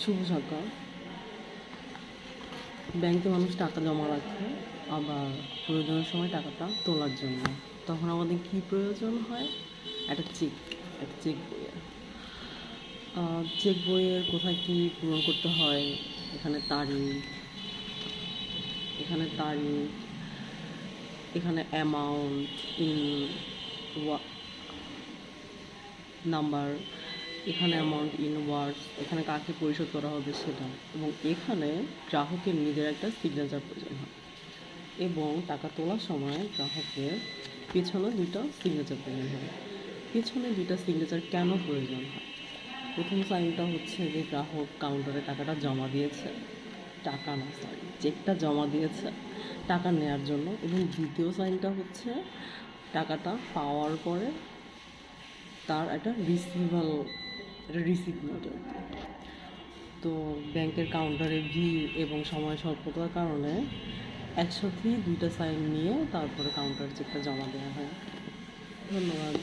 শুভ সকাল। ব্যাংকে মানুষ টাকা জমা রাখে, আবার প্রয়োজনের সময় টাকাটা তোলার জন্য। তখন আমাদের কী প্রয়োজন হয়? একটা চেক বইয়ের। চেক বইয়ের কোথায় কী পূরণ করতে হয়? এখানে তারিখ, এখানে তারিখ, এখানে অ্যামাউন্ট ইন নাম্বার, এখানে অ্যামাউন্ট ইন ওয়ার্ডস, এখানে কাকে পরিশোধ করা হবে সেটা, এবং এখানে গ্রাহকের নিজের একটা সিগনেচার প্রয়োজন হয়, এবং টাকা তোলার সময় গ্রাহকের পেছনে দুইটা সিগনেচার প্রয়োজন হয়। পেছনে দুইটা সিগনেচার কেন প্রয়োজন হয়? প্রথম সাইনটা হচ্ছে যে গ্রাহক কাউন্টারে টাকাটা জমা দিয়েছে, চেকটা জমা দিয়েছে টাকা নেওয়ার জন্য, এবং দ্বিতীয় সাইনটা হচ্ছে টাকাটা পাওয়ার পরে তার একটা রিসিপ্ট নোট আর কি। তো ব্যাংকের কাউন্টারে ভিড় এবং সময় স্বল্পতার কারণে একসাথেই দুইটা সাইন নিয়ে তারপরে কাউন্টার চেকটা জমা দেওয়া হয়। ধন্যবাদ।